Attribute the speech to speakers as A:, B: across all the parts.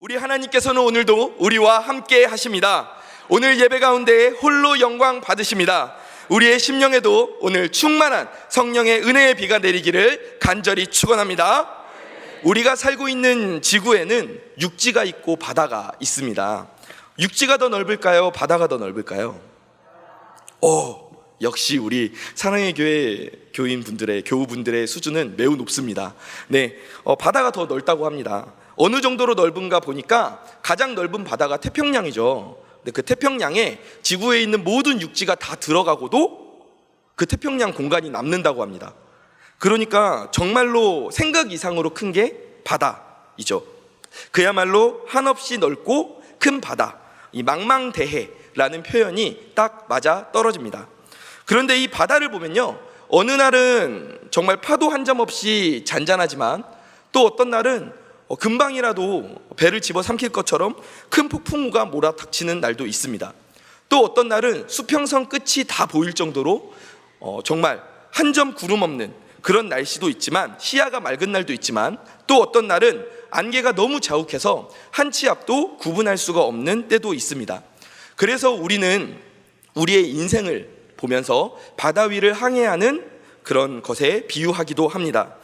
A: 우리 하나님께서는 오늘도 우리와 함께 하십니다. 오늘 예배 가운데 홀로 영광 받으십니다. 우리의 심령에도 오늘 충만한 성령의 은혜의 비가 내리기를 간절히 축원합니다. 우리가 살고 있는 지구에는 육지가 있고 바다가 있습니다. 육지가 더 넓을까요? 바다가 더 넓을까요? 역시 우리 사랑의 교회 교인분들의 교우분들의 수준은 매우 높습니다. 바다가 더 넓다고 합니다. 어느 정도로 넓은가 보니까 가장 넓은 바다가 태평양이죠. 근데 그 태평양에 지구에 있는 모든 육지가 다 들어가고도 그 태평양 공간이 남는다고 합니다. 그러니까 정말로 생각 이상으로 큰 게 바다이죠. 그야말로 한없이 넓고 큰 바다, 이 망망대해라는 표현이 딱 맞아 떨어집니다. 그런데 이 바다를 보면요, 어느 날은 정말 파도 한 점 없이 잔잔하지만 또 어떤 날은 금방이라도 배를 집어삼킬 것처럼 큰 폭풍우가 몰아닥치는 날도 있습니다. 또 어떤 날은 수평선 끝이 다 보일 정도로 정말 한 점 구름 없는 그런 날씨도 있지만, 시야가 맑은 날도 있지만, 또 어떤 날은 안개가 너무 자욱해서 한 치 앞도 구분할 수가 없는 때도 있습니다. 그래서 우리는 우리의 인생을 보면서 바다 위를 항해하는 그런 것에 비유하기도 합니다.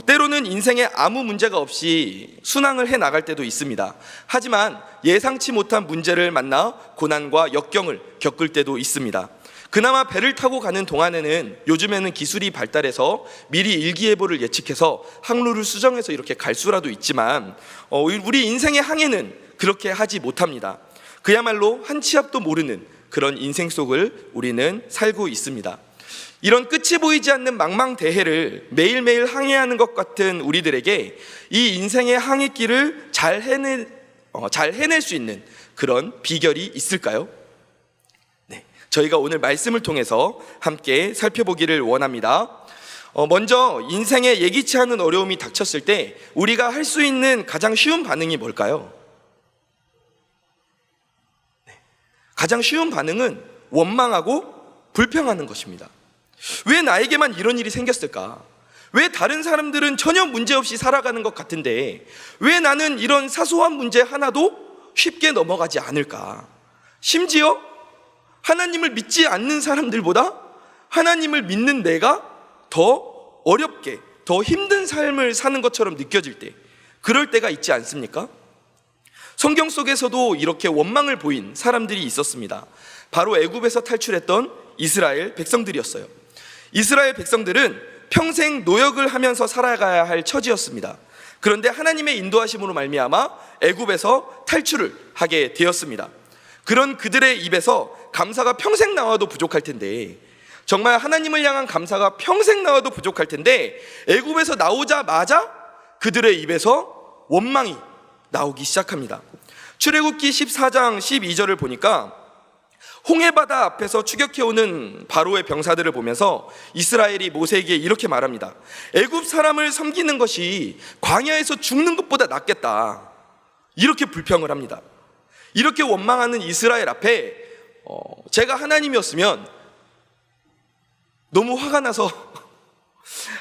A: 때로는 인생에 아무 문제가 없이 순항을 해나갈 때도 있습니다. 하지만 예상치 못한 문제를 만나 고난과 역경을 겪을 때도 있습니다. 그나마 배를 타고 가는 동안에는 요즘에는 기술이 발달해서 미리 일기예보를 예측해서 항로를 수정해서 이렇게 갈 수라도 있지만 우리 인생의 항해는 그렇게 하지 못합니다. 그야말로 한 치 앞도 모르는 그런 인생 속을 우리는 살고 있습니다. 이런 끝이 보이지 않는 망망대해를 매일매일 항해하는 것 같은 우리들에게 이 인생의 항해길을 잘 해낼 수 있는 그런 비결이 있을까요? 저희가 오늘 말씀을 통해서 함께 살펴보기를 원합니다. 먼저 인생에 예기치 않은 어려움이 닥쳤을 때 우리가 할 수 있는 가장 쉬운 반응이 뭘까요? 가장 쉬운 반응은 원망하고 불평하는 것입니다. 왜 나에게만 이런 일이 생겼을까? 왜 다른 사람들은 전혀 문제없이 살아가는 것 같은데 왜 나는 이런 사소한 문제 하나도 쉽게 넘어가지 않을까? 심지어 하나님을 믿지 않는 사람들보다 하나님을 믿는 내가 더 어렵게, 더 힘든 삶을 사는 것처럼 느껴질 때, 그럴 때가 있지 않습니까? 성경 속에서도 이렇게 원망을 보인 사람들이 있었습니다. 바로 애굽에서 탈출했던 이스라엘 백성들이었어요. 이스라엘 백성들은 평생 노역을 하면서 살아가야 할 처지였습니다. 그런데 하나님의 인도하심으로 말미암아 애굽에서 탈출을 하게 되었습니다. 그런 그들의 입에서 감사가 평생 나와도 부족할 텐데, 정말 하나님을 향한 감사가 평생 나와도 부족할 텐데, 애굽에서 나오자마자 그들의 입에서 원망이 나오기 시작합니다. 출애굽기 14장 12절을 보니까 홍해바다 앞에서 추격해오는 바로의 병사들을 보면서 이스라엘이 모세에게 이렇게 말합니다. 애굽 사람을 섬기는 것이 광야에서 죽는 것보다 낫겠다, 이렇게 불평을 합니다. 이렇게 원망하는 이스라엘 앞에 제가 하나님이었으면 너무 화가 나서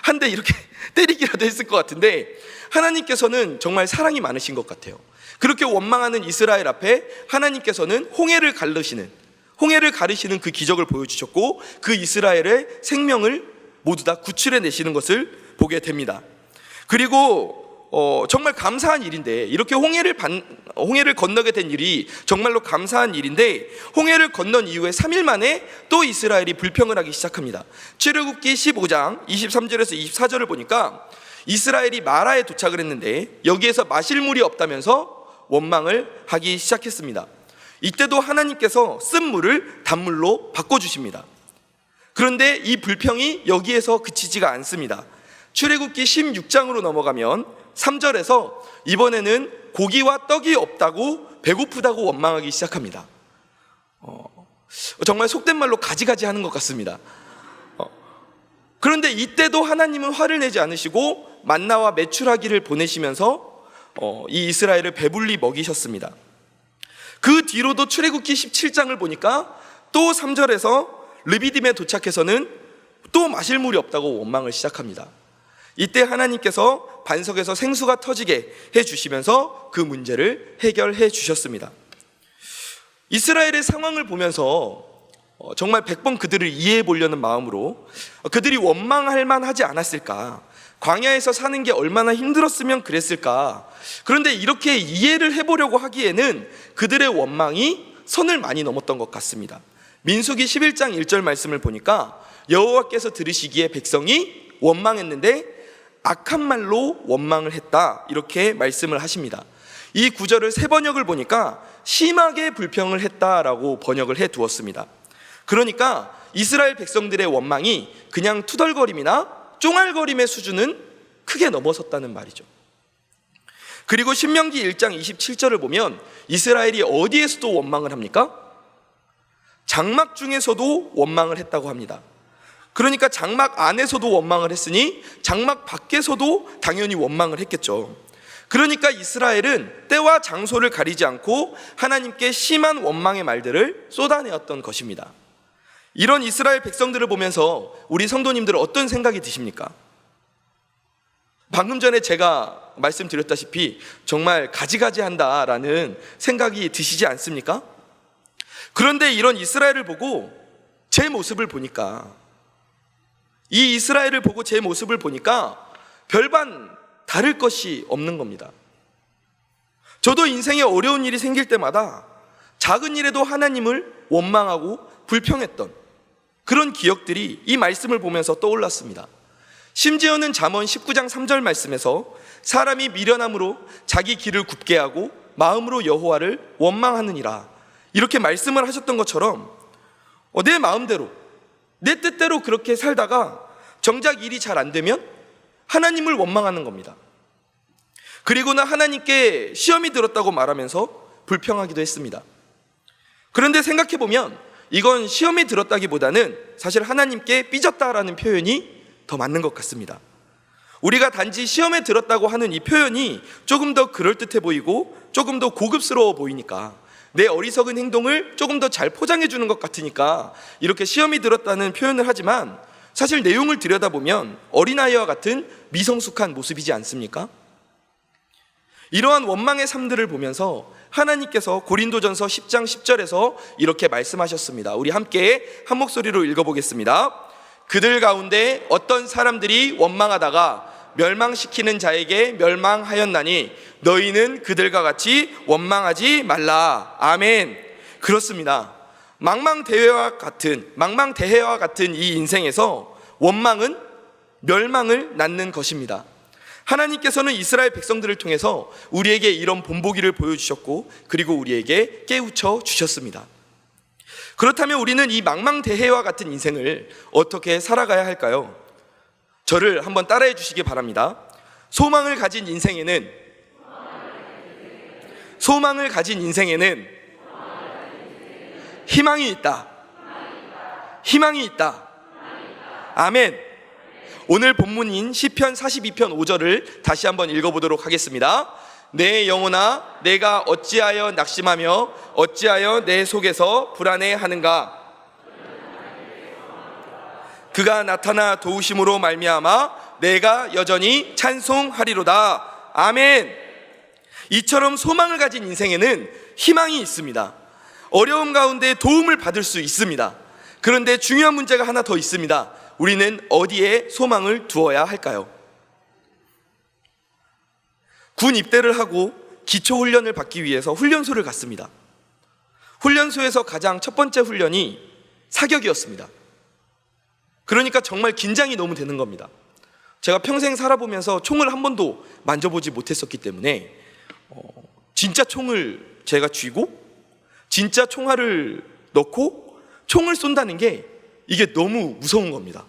A: 한 대 이렇게 때리기라도 했을 것 같은데, 하나님께서는 정말 사랑이 많으신 것 같아요. 그렇게 원망하는 이스라엘 앞에 하나님께서는 홍해를 가르시는 그 기적을 보여주셨고, 그 이스라엘의 생명을 모두 다 구출해내시는 것을 보게 됩니다. 그리고 정말 감사한 일인데, 이렇게 홍해를 건너게 된 일이 정말로 감사한 일인데, 홍해를 건넌 이후에 3일 만에 또 이스라엘이 불평을 하기 시작합니다. 출애굽기 15장 23절에서 24절을 보니까 이스라엘이 마라에 도착을 했는데 여기에서 마실 물이 없다면서 원망을 하기 시작했습니다. 이때도 하나님께서 쓴 물을 단물로 바꿔주십니다. 그런데 이 불평이 여기에서 그치지가 않습니다. 출애굽기 16장으로 넘어가면 3절에서 이번에는 고기와 떡이 없다고, 배고프다고 원망하기 시작합니다. 정말 속된 말로 가지가지 하는 것 같습니다. 그런데 이때도 하나님은 화를 내지 않으시고 만나와 메추라기를 보내시면서 이 이스라엘을 배불리 먹이셨습니다. 그 뒤로도 출애굽기 17장을 보니까 또 3절에서 르비딤에 도착해서는 또 마실 물이 없다고 원망을 시작합니다. 이때 하나님께서 반석에서 생수가 터지게 해주시면서 그 문제를 해결해 주셨습니다. 이스라엘의 상황을 보면서 정말 100번 그들을 이해해 보려는 마음으로 그들이 원망할 만하지 않았을까, 광야에서 사는 게 얼마나 힘들었으면 그랬을까. 그런데 이렇게 이해를 해보려고 하기에는 그들의 원망이 선을 많이 넘었던 것 같습니다. 민수기 11장 1절 말씀을 보니까 여호와께서 들으시기에 백성이 원망했는데 악한 말로 원망을 했다, 이렇게 말씀을 하십니다. 이 구절을 새 번역을 보니까 심하게 불평을 했다라고 번역을 해 두었습니다. 그러니까 이스라엘 백성들의 원망이 그냥 투덜거림이나 쫑알거림의 수준은 크게 넘어섰다는 말이죠. 그리고 신명기 1장 27절을 보면 이스라엘이 어디에서도 원망을 합니까? 장막 중에서도 원망을 했다고 합니다. 그러니까 장막 안에서도 원망을 했으니 장막 밖에서도 당연히 원망을 했겠죠. 그러니까 이스라엘은 때와 장소를 가리지 않고 하나님께 심한 원망의 말들을 쏟아내었던 것입니다. 이런 이스라엘 백성들을 보면서 우리 성도님들은 어떤 생각이 드십니까? 방금 전에 제가 말씀드렸다시피 정말 가지가지한다라는 생각이 드시지 않습니까? 그런데 이런 이스라엘을 보고 제 모습을 보니까, 이 이스라엘을 보고 제 모습을 보니까 별반 다를 것이 없는 겁니다. 저도 인생에 어려운 일이 생길 때마다 작은 일에도 하나님을 원망하고 불평했던 그런 기억들이 이 말씀을 보면서 떠올랐습니다. 심지어는 잠언 19장 3절 말씀에서 사람이 미련함으로 자기 길을 굽게 하고 마음으로 여호와를 원망하느니라, 이렇게 말씀을 하셨던 것처럼 내 마음대로 내 뜻대로 그렇게 살다가 정작 일이 잘 안 되면 하나님을 원망하는 겁니다. 그리고는 하나님께 시험이 들었다고 말하면서 불평하기도 했습니다. 그런데 생각해보면 이건 시험이 들었다기보다는 사실 하나님께 삐졌다라는 표현이 더 맞는 것 같습니다. 우리가 단지 시험에 들었다고 하는 이 표현이 조금 더 그럴듯해 보이고 조금 더 고급스러워 보이니까, 내 어리석은 행동을 조금 더 잘 포장해 주는 것 같으니까 이렇게 시험이 들었다는 표현을 하지만, 사실 내용을 들여다보면 어린아이와 같은 미성숙한 모습이지 않습니까? 이러한 원망의 삶들을 보면서 하나님께서 고린도전서 10장 10절에서 이렇게 말씀하셨습니다. 우리 함께 한 목소리로 읽어보겠습니다. 그들 가운데 어떤 사람들이 원망하다가 멸망시키는 자에게 멸망하였나니 너희는 그들과 같이 원망하지 말라. 아멘. 그렇습니다. 망망대해와 같은 이 인생에서 원망은 멸망을 낳는 것입니다. 하나님께서는 이스라엘 백성들을 통해서 우리에게 이런 본보기를 보여주셨고, 그리고 우리에게 깨우쳐 주셨습니다. 그렇다면 우리는 이 망망대해와 같은 인생을 어떻게 살아가야 할까요? 저를 한번 따라해 주시기 바랍니다. 소망을 가진 인생에는 희망이 있다. 희망이 있다. 아멘. 오늘 본문인 시편 42편 5절을 다시 한번 읽어보도록 하겠습니다. 내 영혼아, 내가 어찌하여 낙심하며 어찌하여 내 속에서 불안해하는가? 그가 나타나 도우심으로 말미암아 내가 여전히 찬송하리로다. 아멘. 이처럼 소망을 가진 인생에는 희망이 있습니다. 어려움 가운데 도움을 받을 수 있습니다. 그런데 중요한 문제가 하나 더 있습니다. 우리는 어디에 소망을 두어야 할까요? 군 입대를 하고 기초훈련을 받기 위해서 훈련소를 갔습니다. 훈련소에서 가장 첫 번째 훈련이 사격이었습니다. 그러니까 정말 긴장이 너무 되는 겁니다. 제가 평생 살아보면서 총을 한 번도 만져보지 못했었기 때문에 진짜 총을 제가 쥐고 진짜 총알을 넣고 총을 쏜다는 게 이게 너무 무서운 겁니다.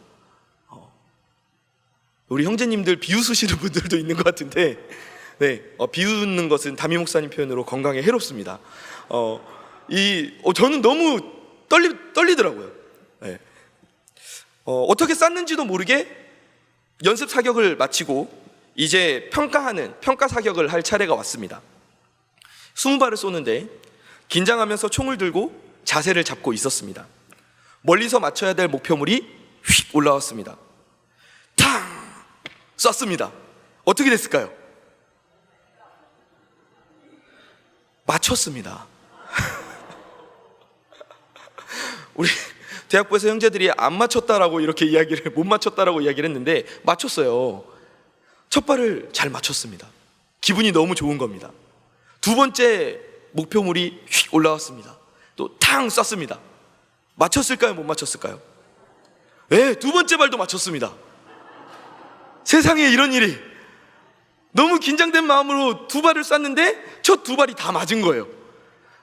A: 우리 형제님들 비웃으시는 분들도 있는 것 같은데, 비웃는 것은 담임 목사님 표현으로 건강에 해롭습니다. 저는 너무 떨리더라고요. 어떻게 쐈는지도 모르게 연습 사격을 마치고 이제 평가 사격을 할 차례가 왔습니다. 20발을 쏘는데 긴장하면서 총을 들고 자세를 잡고 있었습니다. 멀리서 맞춰야 될 목표물이 휙 올라왔습니다. 탕! 쐈습니다. 어떻게 됐을까요? 맞췄습니다. 우리 대학부에서 형제들이 안 맞췄다라고 이렇게 이야기를, 못 맞췄다라고 이야기를 했는데 맞췄어요. 첫 발을 잘 맞췄습니다. 기분이 너무 좋은 겁니다. 두 번째 목표물이 휙 올라왔습니다. 또 탕 쐈습니다. 맞췄을까요? 못 맞췄을까요? 네, 두 번째 발도 맞췄습니다. 세상에 이런 일이. 너무 긴장된 마음으로 두 발을 쐈는데 첫 두 발이 다 맞은 거예요.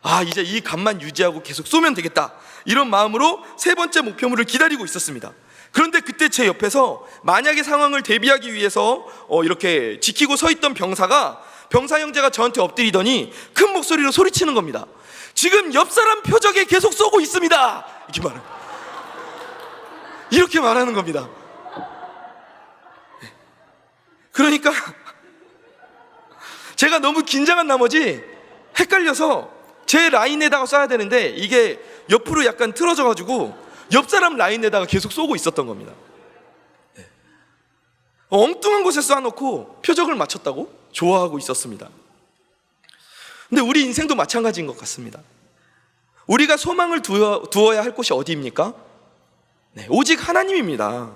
A: 아, 이제 이 감만 유지하고 계속 쏘면 되겠다, 이런 마음으로 세 번째 목표물을 기다리고 있었습니다. 그런데 그때 제 옆에서 만약의 상황을 대비하기 위해서 이렇게 지키고 서 있던 병사 형제가 저한테 엎드리더니 큰 목소리로 소리치는 겁니다. 지금 옆 사람 표적에 계속 쏘고 있습니다. 이렇게 말하는 겁니다. 그러니까 제가 너무 긴장한 나머지 헷갈려서 제 라인에다가 쏴야 되는데 이게 옆으로 약간 틀어져 가지고 옆 사람 라인에다가 계속 쏘고 있었던 겁니다. 엉뚱한 곳에 쏴놓고 표적을 맞췄다고 좋아하고 있었습니다. 근데 우리 인생도 마찬가지인 것 같습니다. 우리가 소망을 두어야 할 곳이 어디입니까? 네, 오직 하나님입니다.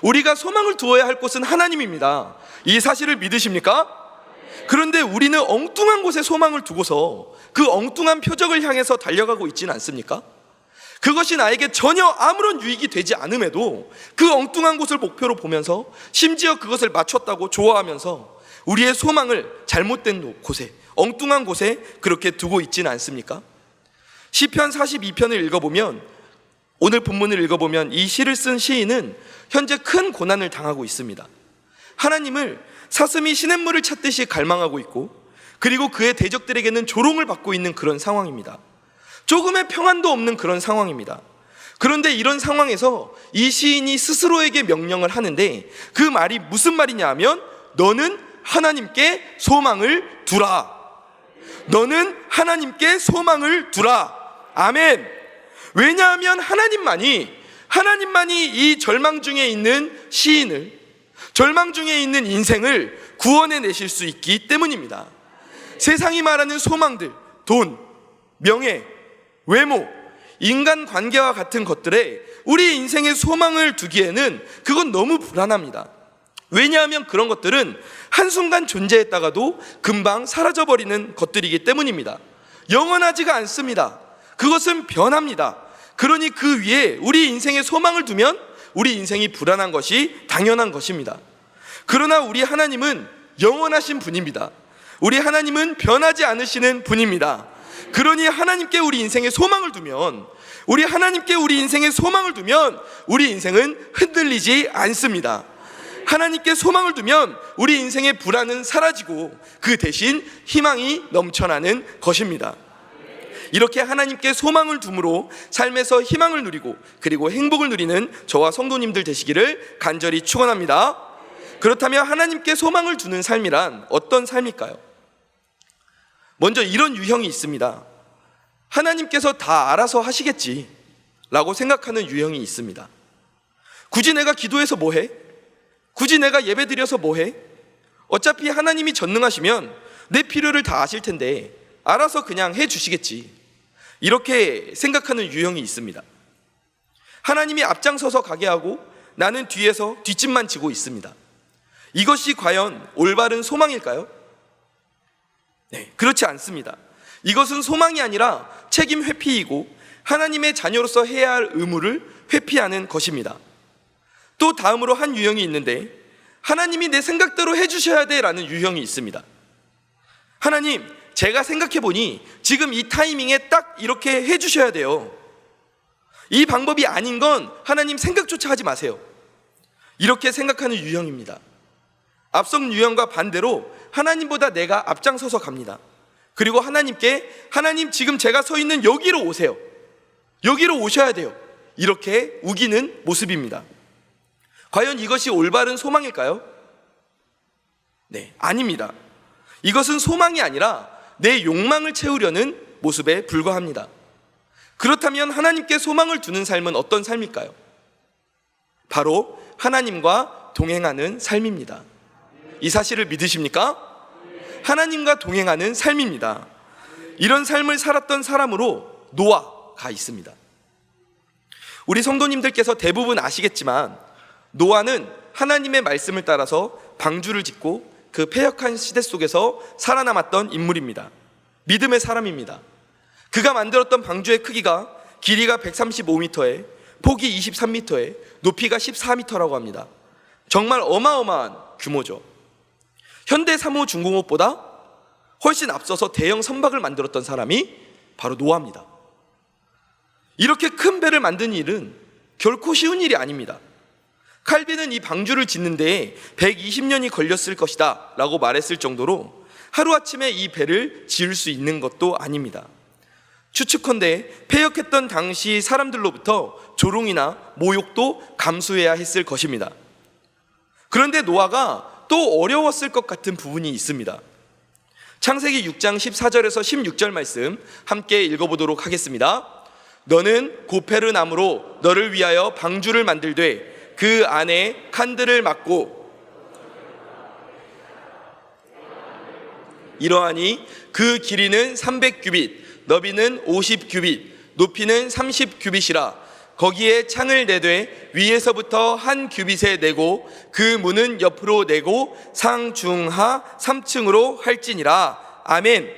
A: 우리가 소망을 두어야 할 곳은 하나님입니다. 이 사실을 믿으십니까? 그런데 우리는 엉뚱한 곳에 소망을 두고서 그 엉뚱한 표적을 향해서 달려가고 있지는 않습니까? 그것이 나에게 전혀 아무런 유익이 되지 않음에도 그 엉뚱한 곳을 목표로 보면서 심지어 그것을 맞췄다고 좋아하면서 우리의 소망을 잘못된 곳에, 엉뚱한 곳에 그렇게 두고 있지는 않습니까? 시편 42편을 읽어보면, 오늘 본문을 읽어보면 이 시를 쓴 시인은 현재 큰 고난을 당하고 있습니다. 하나님을 사슴이 시냇물을 찾듯이 갈망하고 있고, 그리고 그의 대적들에게는 조롱을 받고 있는 그런 상황입니다. 조금의 평안도 없는 그런 상황입니다. 그런데 이런 상황에서 이 시인이 스스로에게 명령을 하는데 그 말이 무슨 말이냐 하면, 너는 하나님께 소망을 두라. 너는 하나님께 소망을 두라. 아멘. 왜냐하면 하나님만이 이 절망 중에 있는 시인을, 절망 중에 있는 인생을 구원해 내실 수 있기 때문입니다. 세상이 말하는 소망들, 돈, 명예, 외모, 인간관계와 같은 것들에 우리 인생의 소망을 두기에는 그건 너무 불안합니다. 왜냐하면 그런 것들은 한순간 존재했다가도 금방 사라져버리는 것들이기 때문입니다. 영원하지가 않습니다. 그것은 변합니다. 그러니 그 위에 우리 인생의 소망을 두면 우리 인생이 불안한 것이 당연한 것입니다. 그러나 우리 하나님은 영원하신 분입니다. 우리 하나님은 변하지 않으시는 분입니다. 그러니 하나님께 우리 인생의 소망을 두면, 우리 하나님께 우리 인생의 소망을 두면 우리 인생은 흔들리지 않습니다. 하나님께 소망을 두면 우리 인생의 불안은 사라지고 그 대신 희망이 넘쳐나는 것입니다. 이렇게 하나님께 소망을 둠으로 삶에서 희망을 누리고 그리고 행복을 누리는 저와 성도님들 되시기를 간절히 축원합니다. 그렇다면 하나님께 소망을 두는 삶이란 어떤 삶일까요? 먼저 이런 유형이 있습니다. 하나님께서 다 알아서 하시겠지 라고 생각하는 유형이 있습니다. 굳이 내가 기도해서 뭐해? 굳이 내가 예배드려서 뭐해? 어차피 하나님이 전능하시면 내 필요를 다 아실 텐데 알아서 그냥 해주시겠지, 이렇게 생각하는 유형이 있습니다. 하나님이 앞장서서 가게 하고 나는 뒤에서 뒷짐만 지고 있습니다. 이것이 과연 올바른 소망일까요? 네, 그렇지 않습니다. 이것은 소망이 아니라 책임 회피이고 하나님의 자녀로서 해야 할 의무를 회피하는 것입니다. 또 다음으로 한 유형이 있는데, 하나님이 내 생각대로 해주셔야 돼 라는 유형이 있습니다. 하나님, 제가 생각해보니 지금 이 타이밍에 딱 이렇게 해주셔야 돼요. 이 방법이 아닌 건 하나님 생각조차 하지 마세요. 이렇게 생각하는 유형입니다. 앞선 유형과 반대로 하나님보다 내가 앞장서서 갑니다. 그리고 하나님께, 하나님 지금 제가 서 있는 여기로 오세요, 여기로 오셔야 돼요, 이렇게 우기는 모습입니다. 과연 이것이 올바른 소망일까요? 네, 아닙니다. 이것은 소망이 아니라 내 욕망을 채우려는 모습에 불과합니다. 그렇다면 하나님께 소망을 두는 삶은 어떤 삶일까요? 바로 하나님과 동행하는 삶입니다. 이 사실을 믿으십니까? 하나님과 동행하는 삶입니다. 이런 삶을 살았던 사람으로 노아가 있습니다. 우리 성도님들께서 대부분 아시겠지만 노아는 하나님의 말씀을 따라서 방주를 짓고 그 패역한 시대 속에서 살아남았던 인물입니다. 믿음의 사람입니다. 그가 만들었던 방주의 크기가 길이가 135m에 폭이 23m에 높이가 14m라고 합니다. 정말 어마어마한 규모죠. 현대 삼호중공업보다 훨씬 앞서서 대형 선박을 만들었던 사람이 바로 노아입니다. 이렇게 큰 배를 만든 일은 결코 쉬운 일이 아닙니다. 칼빈은 이 방주를 짓는 데 120년이 걸렸을 것이다 라고 말했을 정도로 하루아침에 이 배를 지을 수 있는 것도 아닙니다. 추측컨대 패역했던 당시 사람들로부터 조롱이나 모욕도 감수해야 했을 것입니다. 그런데 노아가 또 어려웠을 것 같은 부분이 있습니다. 창세기 6장 14절에서 16절 말씀 함께 읽어보도록 하겠습니다. 너는 고페르 나무로 너를 위하여 방주를 만들되 그 안에 칸들을 막고 이러하니 그 길이는 300규빗 너비는 50규빗 높이는 30규빗이라 거기에 창을 내되 위에서부터 한 규빗에 내고 그 문은 옆으로 내고 상중하 3층으로 할지니라. 아멘.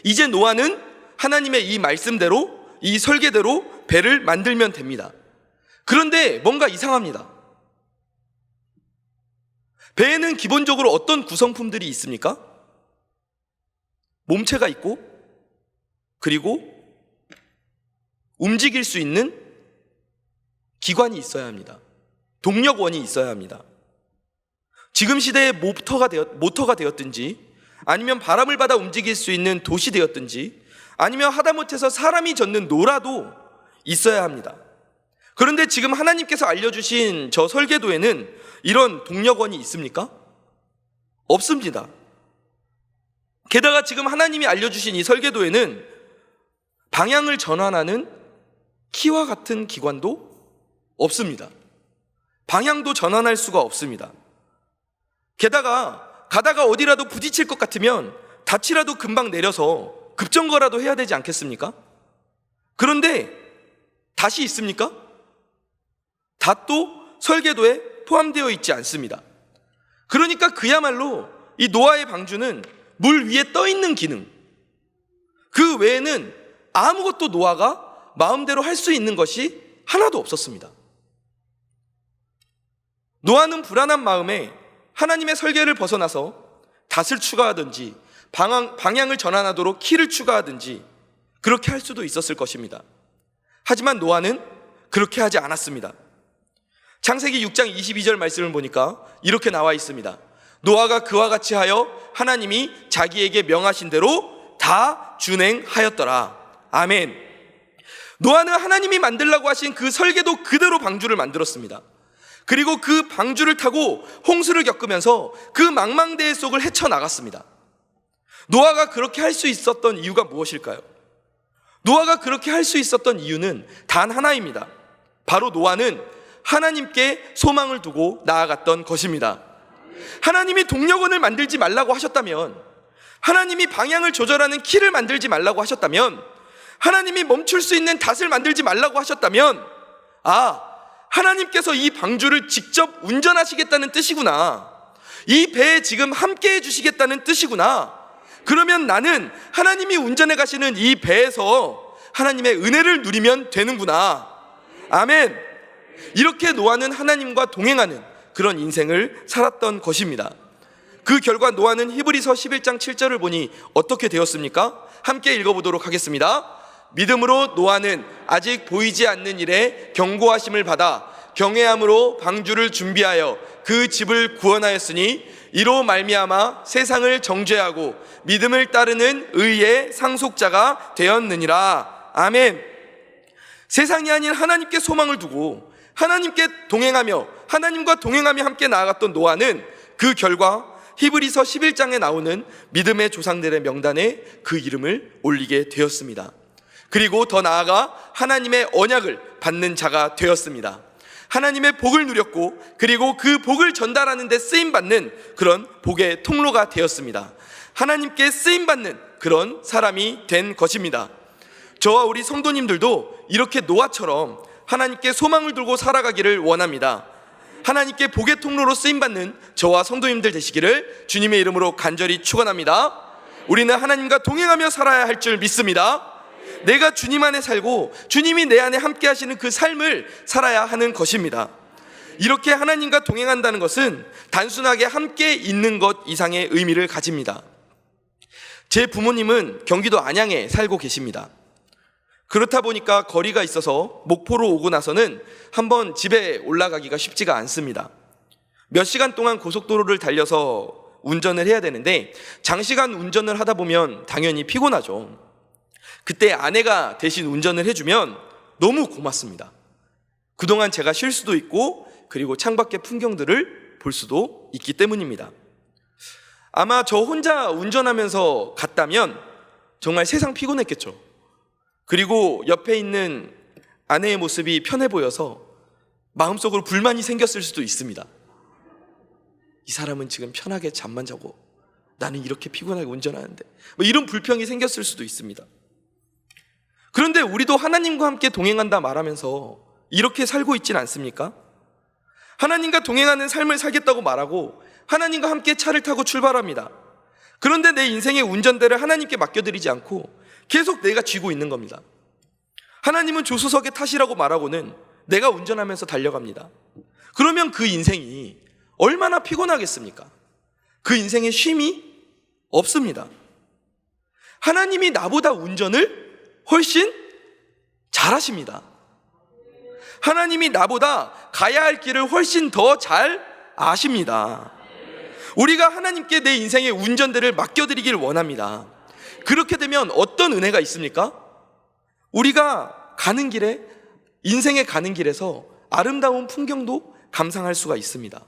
A: 이제 노아는 하나님의 이 말씀대로 이 설계대로 배를 만들면 됩니다. 그런데 뭔가 이상합니다. 배에는 기본적으로 어떤 구성품들이 있습니까? 몸체가 있고 그리고 움직일 수 있는 기관이 있어야 합니다. 동력원이 있어야 합니다. 지금 시대의 모터가 되었든지 아니면 바람을 받아 움직일 수 있는 돛이 되었든지 아니면 하다못해서 사람이 젓는 노라도 있어야 합니다. 그런데 지금 하나님께서 알려주신 저 설계도에는 이런 동력원이 있습니까? 없습니다. 게다가 지금 하나님이 알려주신 이 설계도에는 방향을 전환하는 키와 같은 기관도 없습니다. 방향도 전환할 수가 없습니다. 게다가 가다가 어디라도 부딪힐 것 같으면 닻이라도 금방 내려서 급정거라도 해야 되지 않겠습니까? 그런데 닷이 있습니까? 닷도 설계도에 포함되어 있지 않습니다. 그러니까 그야말로 이 노아의 방주는 물 위에 떠 있는 기능, 그 외에는 아무것도 노아가 마음대로 할 수 있는 것이 하나도 없었습니다. 노아는 불안한 마음에 하나님의 설계를 벗어나서 닷을 추가하든지 방향을 전환하도록 키를 추가하든지 그렇게 할 수도 있었을 것입니다. 하지만 노아는 그렇게 하지 않았습니다. 창세기 6장 22절 말씀을 보니까 이렇게 나와 있습니다. 노아가 그와 같이 하여 하나님이 자기에게 명하신 대로 다 준행하였더라. 아멘. 노아는 하나님이 만들라고 하신 그 설계도 그대로 방주를 만들었습니다. 그리고 그 방주를 타고 홍수를 겪으면서 그 망망대해 속을 헤쳐나갔습니다. 노아가 그렇게 할 수 있었던 이유가 무엇일까요? 노아가 그렇게 할 수 있었던 이유는 단 하나입니다. 바로 노아는 하나님께 소망을 두고 나아갔던 것입니다. 하나님이 동력원을 만들지 말라고 하셨다면, 하나님이 방향을 조절하는 키를 만들지 말라고 하셨다면, 하나님이 멈출 수 있는 닷을 만들지 말라고 하셨다면, 하나님께서 이 방주를 직접 운전하시겠다는 뜻이구나, 이 배에 지금 함께 해주시겠다는 뜻이구나, 그러면 나는 하나님이 운전해 가시는 이 배에서 하나님의 은혜를 누리면 되는구나. 아멘. 이렇게 노아는 하나님과 동행하는 그런 인생을 살았던 것입니다. 그 결과 노아는 히브리서 11장 7절을 보니 어떻게 되었습니까? 함께 읽어보도록 하겠습니다. 믿음으로 노아는 아직 보이지 않는 일에 경고하심을 받아 경외함으로 방주를 준비하여 그 집을 구원하였으니 이로 말미암아 세상을 정죄하고 믿음을 따르는 의의 상속자가 되었느니라. 아멘. 세상이 아닌 하나님께 소망을 두고 하나님께 동행하며 하나님과 동행하며 함께 나아갔던 노아는 그 결과 히브리서 11장에 나오는 믿음의 조상들의 명단에 그 이름을 올리게 되었습니다. 그리고 더 나아가 하나님의 언약을 받는 자가 되었습니다. 하나님의 복을 누렸고, 그리고 그 복을 전달하는 데 쓰임받는 그런 복의 통로가 되었습니다. 하나님께 쓰임받는 그런 사람이 된 것입니다. 저와 우리 성도님들도 이렇게 노아처럼 하나님께 소망을 두고 살아가기를 원합니다. 하나님께 복의 통로로 쓰임받는 저와 성도님들 되시기를 주님의 이름으로 간절히 축원합니다. 우리는 하나님과 동행하며 살아야 할 줄 믿습니다. 내가 주님 안에 살고 주님이 내 안에 함께 하시는 그 삶을 살아야 하는 것입니다. 이렇게 하나님과 동행한다는 것은 단순하게 함께 있는 것 이상의 의미를 가집니다. 제 부모님은 경기도 안양에 살고 계십니다. 그렇다 보니까 거리가 있어서 목포로 오고 나서는 한번 집에 올라가기가 쉽지가 않습니다. 몇 시간 동안 고속도로를 달려서 운전을 해야 되는데 장시간 운전을 하다 보면 당연히 피곤하죠. 그때 아내가 대신 운전을 해주면 너무 고맙습니다. 그동안 제가 쉴 수도 있고, 그리고 창밖의 풍경들을 볼 수도 있기 때문입니다. 아마 저 혼자 운전하면서 갔다면 정말 세상 피곤했겠죠. 그리고 옆에 있는 아내의 모습이 편해 보여서 마음속으로 불만이 생겼을 수도 있습니다. 이 사람은 지금 편하게 잠만 자고 나는 이렇게 피곤하게 운전하는데, 이런 불평이 생겼을 수도 있습니다. 그런데 우리도 하나님과 함께 동행한다 말하면서 이렇게 살고 있진 않습니까? 하나님과 동행하는 삶을 살겠다고 말하고 하나님과 함께 차를 타고 출발합니다. 그런데 내 인생의 운전대를 하나님께 맡겨드리지 않고 계속 내가 쥐고 있는 겁니다. 하나님은 조수석에 타시라고 말하고는 내가 운전하면서 달려갑니다. 그러면 그 인생이 얼마나 피곤하겠습니까? 그 인생에 쉼이 없습니다. 하나님이 나보다 운전을 훨씬 잘하십니다. 하나님이 나보다 가야 할 길을 훨씬 더 잘 아십니다. 우리가 하나님께 내 인생의 운전대를 맡겨드리길 원합니다. 그렇게 되면 어떤 은혜가 있습니까? 우리가 가는 길에, 인생에 가는 길에서 아름다운 풍경도 감상할 수가 있습니다.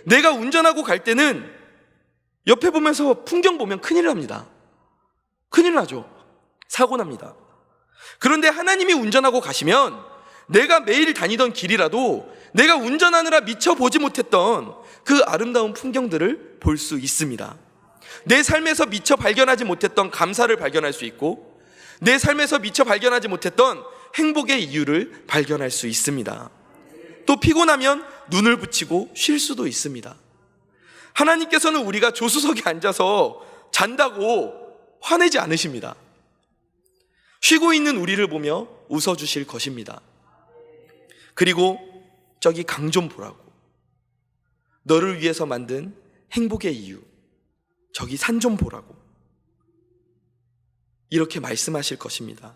A: 내가 운전하고 갈 때는 옆에 보면서 풍경 보면 큰일 납니다. 큰일 나죠. 사고 납니다. 그런데 하나님이 운전하고 가시면 내가 매일 다니던 길이라도 내가 운전하느라 미처 보지 못했던 그 아름다운 풍경들을 볼 수 있습니다. 내 삶에서 미처 발견하지 못했던 감사를 발견할 수 있고, 내 삶에서 미처 발견하지 못했던 행복의 이유를 발견할 수 있습니다. 또 피곤하면 눈을 붙이고 쉴 수도 있습니다. 하나님께서는 우리가 조수석에 앉아서 잔다고 화내지 않으십니다. 쉬고 있는 우리를 보며 웃어주실 것입니다. 그리고 저기 강 좀 보라고, 너를 위해서 만든 행복의 이유, 저기 산 좀 보라고, 이렇게 말씀하실 것입니다.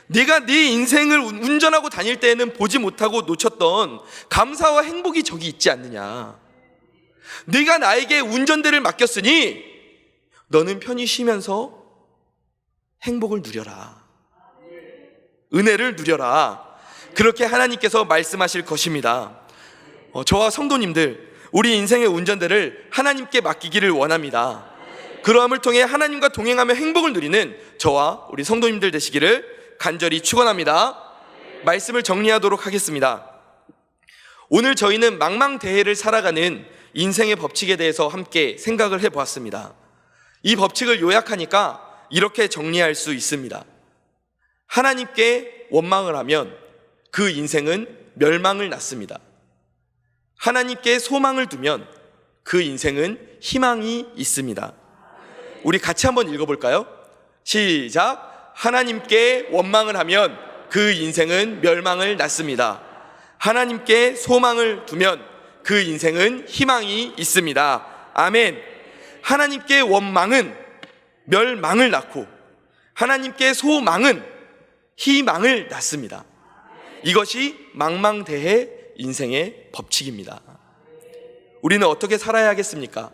A: 내가 네 인생을 운전하고 다닐 때에는 보지 못하고 놓쳤던 감사와 행복이 저기 있지 않느냐. 네가 나에게 운전대를 맡겼으니 너는 편히 쉬면서 행복을 누려라, 은혜를 누려라. 그렇게 하나님께서 말씀하실 것입니다. 저와 성도님들, 우리 인생의 운전대를 하나님께 맡기기를 원합니다. 그러함을 통해 하나님과 동행하며 행복을 누리는 저와 우리 성도님들 되시기를 간절히 축원합니다. 말씀을 정리하도록 하겠습니다. 오늘 저희는 망망대해를 살아가는 인생의 법칙에 대해서 함께 생각을 해보았습니다. 이 법칙을 요약하니까 이렇게 정리할 수 있습니다. 하나님께 원망을 하면 그 인생은 멸망을 낳습니다. 하나님께 소망을 두면 그 인생은 희망이 있습니다. 우리 같이 한번 읽어볼까요? 시작. 하나님께 원망을 하면 그 인생은 멸망을 낳습니다. 하나님께 소망을 두면 그 인생은 희망이 있습니다. 아멘. 하나님께 원망은 멸망을 낳고 하나님께 소망은 희망을 낳습니다. 이것이 망망대해 인생의 법칙입니다. 우리는 어떻게 살아야 하겠습니까?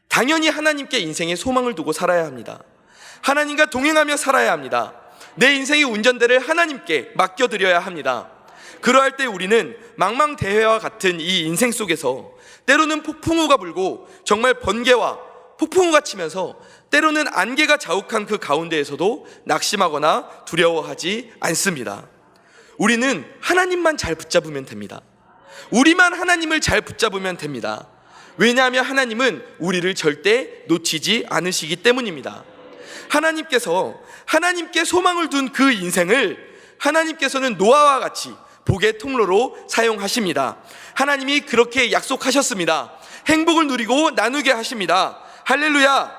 A: 당연히 하나님께 인생의 소망을 두고 살아야 합니다. 하나님과 동행하며 살아야 합니다. 내 인생의 운전대를 하나님께 맡겨드려야 합니다. 그러할 때 우리는 망망대해와 같은 이 인생 속에서 때로는 폭풍우가 불고 정말 번개와 폭풍우가 치면서 때로는 안개가 자욱한 그 가운데에서도 낙심하거나 두려워하지 않습니다. 우리는 하나님만 잘 붙잡으면 됩니다. 우리만 하나님을 잘 붙잡으면 됩니다. 왜냐하면 하나님은 우리를 절대 놓치지 않으시기 때문입니다. 하나님께서 하나님께 소망을 둔 그 인생을 하나님께서는 노아와 같이 복의 통로로 사용하십니다. 하나님이 그렇게 약속하셨습니다. 행복을 누리고 나누게 하십니다. 할렐루야.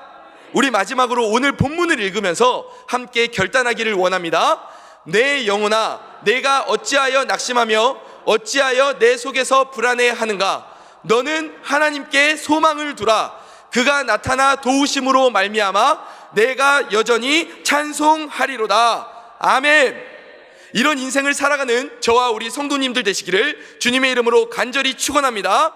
A: 우리 마지막으로 오늘 본문을 읽으면서 함께 결단하기를 원합니다. 내 영혼아, 내가 어찌하여 낙심하며 어찌하여 내 속에서 불안해하는가? 너는 하나님께 소망을 두라. 그가 나타나 도우심으로 말미암아 내가 여전히 찬송하리로다. 아멘. 이런 인생을 살아가는 저와 우리 성도님들 되시기를 주님의 이름으로 간절히 축원합니다.